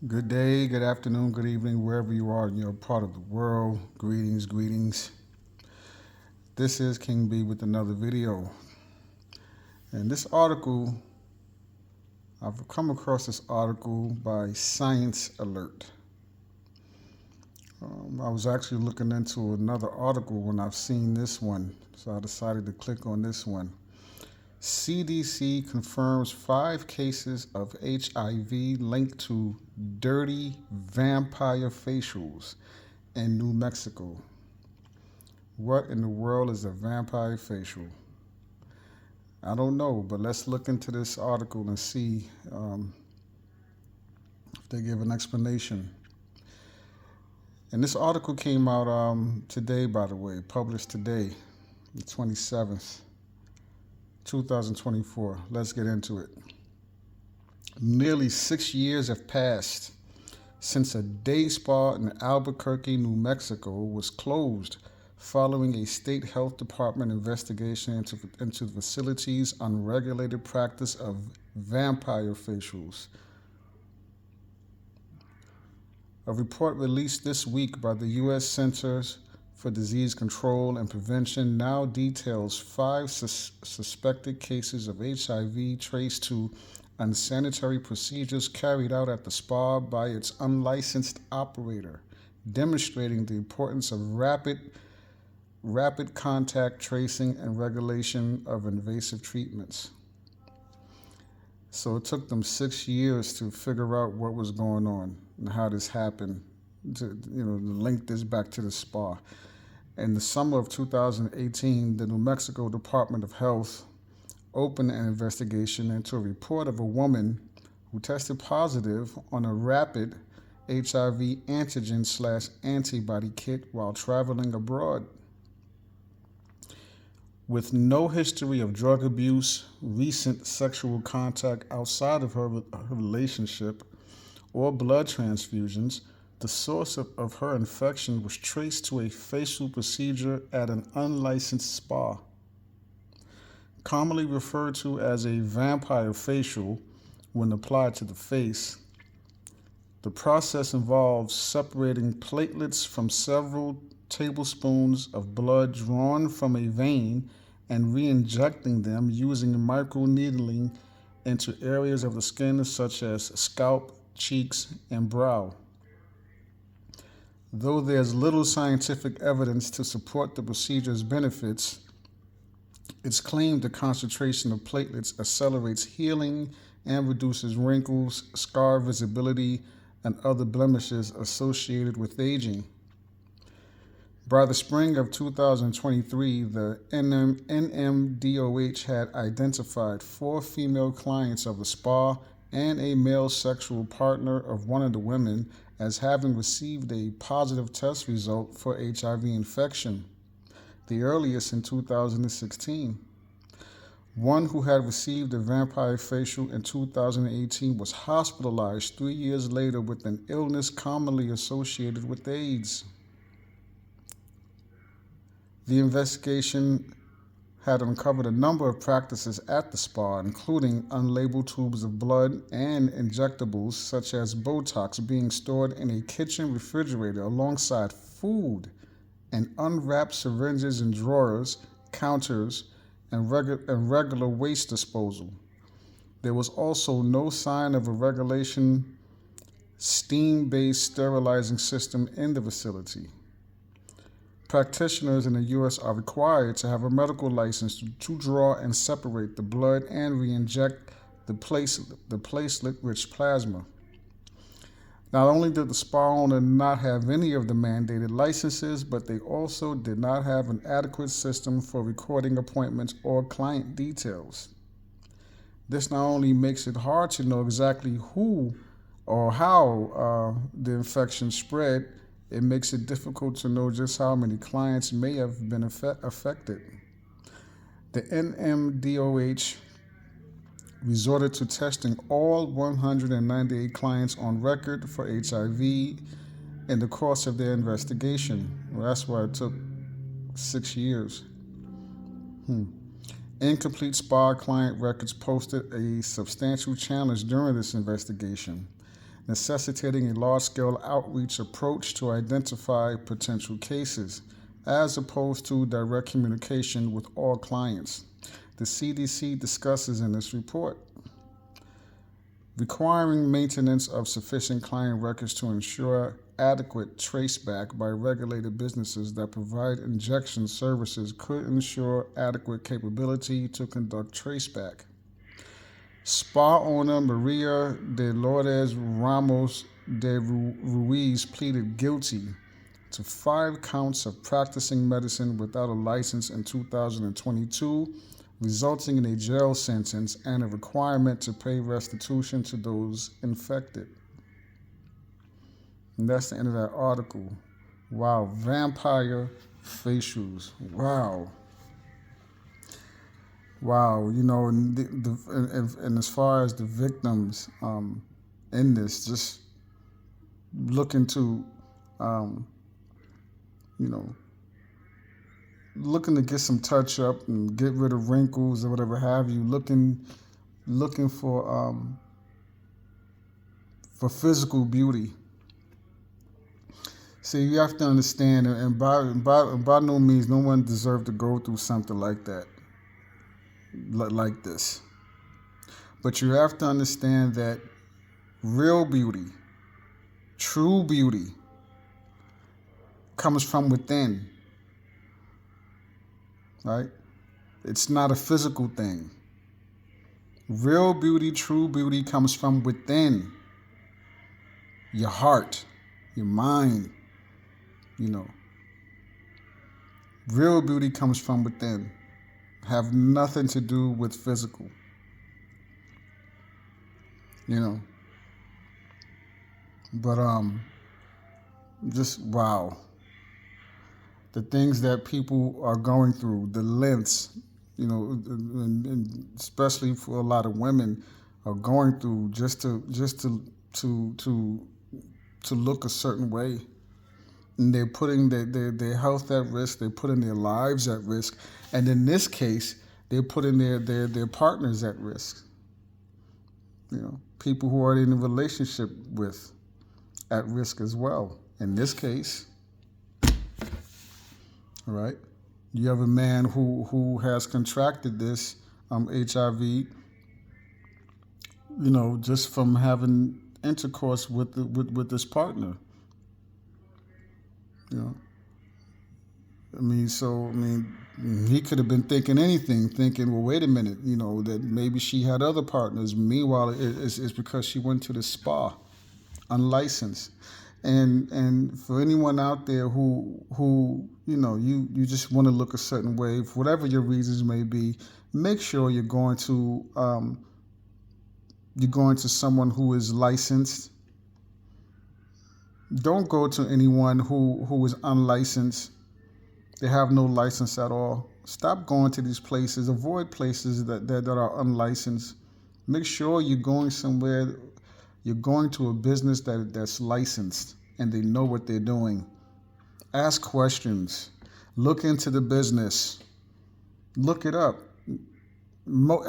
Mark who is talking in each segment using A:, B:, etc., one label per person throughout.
A: Good day, good afternoon, good evening, wherever you are in your part of the world. Greetings, greetings. This is King B with another video. And this article, I've come across this article by Science Alert. I was actually looking into another article when I've seen this one, so I decided to click on this one. CDC confirms 5 cases of HIV linked to dirty vampire facials in New Mexico. What in the world is a vampire facial? I don't know, but let's look into this article and see if they give an explanation. And this article came out today, by the way, published today, the 27th, 2024. Let's get into it. Nearly 6 years have passed since a day spa in Albuquerque, New Mexico was closed following a state health department investigation into the facility's unregulated practice of vampire facials. A report released this week by the U.S. Centers for Disease Control and Prevention now details 5 suspected cases of HIV traced to unsanitary procedures carried out at the spa by its unlicensed operator, demonstrating the importance of rapid contact tracing and regulation of invasive treatments. So it took them 6 years to figure out what was going on and how this happened, to link this back to the spa. In the summer of 2018, the New Mexico Department of Health opened an investigation into a report of a woman who tested positive on a rapid HIV antigen/antibody kit while traveling abroad. With no history of drug abuse, recent sexual contact outside of her relationship, or blood transfusions, the source of her infection was traced to a facial procedure at an unlicensed spa. Commonly referred to as a vampire facial when applied to the face, the process involves separating platelets from several tablespoons of blood drawn from a vein and re-injecting them using microneedling into areas of the skin such as scalp, cheeks, and brow. Though there's little scientific evidence to support the procedure's benefits, it's claimed the concentration of platelets accelerates healing and reduces wrinkles, scar visibility, and other blemishes associated with aging. By the spring of 2023, the NMDOH had identified 4 female clients of the spa and a male sexual partner of one of the women as having received a positive test result for HIV infection, the earliest in 2016. One who had received a vampire facial in 2018 was hospitalized 3 years later with an illness commonly associated with AIDS. The investigation had uncovered a number of practices at the spa, including unlabeled tubes of blood and injectables such as Botox being stored in a kitchen refrigerator alongside food, and unwrapped syringes in drawers, counters, and regular waste disposal. There was also no sign of a regulation steam-based sterilizing system in the facility. Practitioners in the U.S. are required to have a medical license to draw and separate the blood and re-inject the platelet-rich plasma. Not only did the spa owner not have any of the mandated licenses, but they also did not have an adequate system for recording appointments or client details. This not only makes it hard to know exactly who or how the infection spread, it makes it difficult to know just how many clients may have been affected. The NMDOH resorted to testing all 198 clients on record for HIV in the course of their investigation. Well, that's why it took 6 years. Incomplete spa client records posted a substantial challenge during this investigation. necessitating a large-scale outreach approach to identify potential cases, as opposed to direct communication with all clients. The CDC discusses in this report requiring maintenance of sufficient client records to ensure adequate traceback by regulated businesses that provide injection services could ensure adequate capability to conduct traceback. Spa owner Maria de Lourdes Ramos de Ruiz pleaded guilty to 5 counts of practicing medicine without a license in 2022, resulting in a jail sentence and a requirement to pay restitution to those infected. And that's the end of that article. Wow, vampire facials. Wow. Wow, and as far as the victims in this, just looking to, looking to get some touch up and get rid of wrinkles or whatever have you, looking for physical beauty. See, you have to understand, and by no means, no one deserves to go through something like that, like this. But you have to understand that real beauty, true beauty, comes from within. Right? It's not a physical thing. Real beauty, true beauty comes from within. Your heart, your mind, Real beauty comes from within. Have nothing to do with physical. But just wow. The things that people are going through, the lengths, and especially for a lot of women, are going through just to look a certain way, and they're putting their health at risk, they're putting their lives at risk, and in this case, they're putting their partners at risk. People who are in a relationship with at risk as well. In this case. All right, you have a man who has contracted this HIV, just from having intercourse with this partner. He could have been thinking anything, well, wait a minute, that maybe she had other partners. Meanwhile, it's because she went to the spa, unlicensed. And for anyone out there who you just want to look a certain way, for whatever your reasons may be, make sure you're going to someone who is licensed. Don't go to anyone who is unlicensed. They have no license at all. Stop going to these places. Avoid places that are unlicensed. Make sure you're going somewhere. You're going to a business that's licensed and they know what they're doing. Ask questions. Look into the business. Look it up.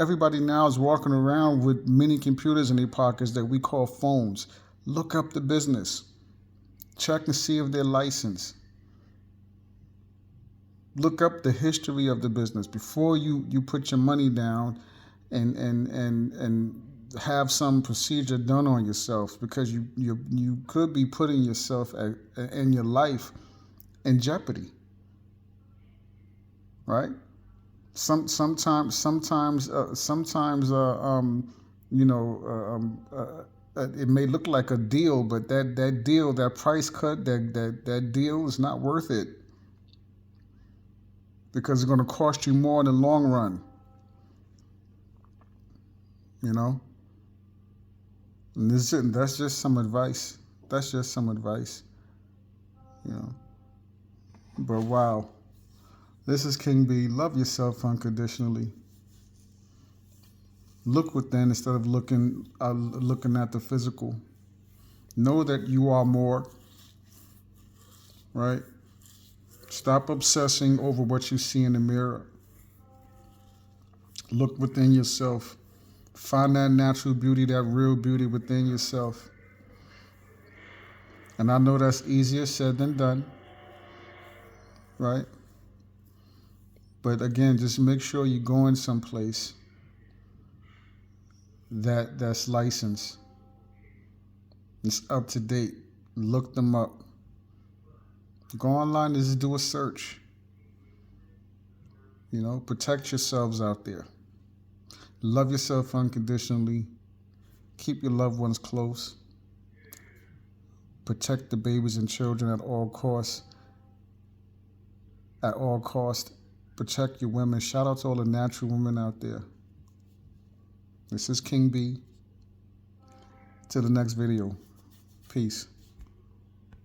A: Everybody now is walking around with mini computers in their pockets that we call phones. Look up the business. Check and see if they're licensed. Look up the history of the business before you put your money down and have some procedure done on yourself, because you could be putting yourself and your life in jeopardy, right? Sometimes it may look like a deal, but that deal, that price cut, that deal is not worth it, because it's going to cost you more in the long run, And that's just some advice. But wow, this is King B. Love yourself unconditionally. Look within instead of looking at the physical. Know that you are more. Right? Stop obsessing over what you see in the mirror. Look within yourself. Find that natural beauty, that real beauty within yourself. And I know that's easier said than done, right? But again, just make sure you're going someplace that's licensed, it's up to date. Look them up. Go online and just do a search. Protect yourselves out there. Love yourself unconditionally. Keep your loved ones close. Protect the babies and children at all costs. At all costs. Protect your women. Shout out to all the natural women out there. This is King B. Till the next video. Peace.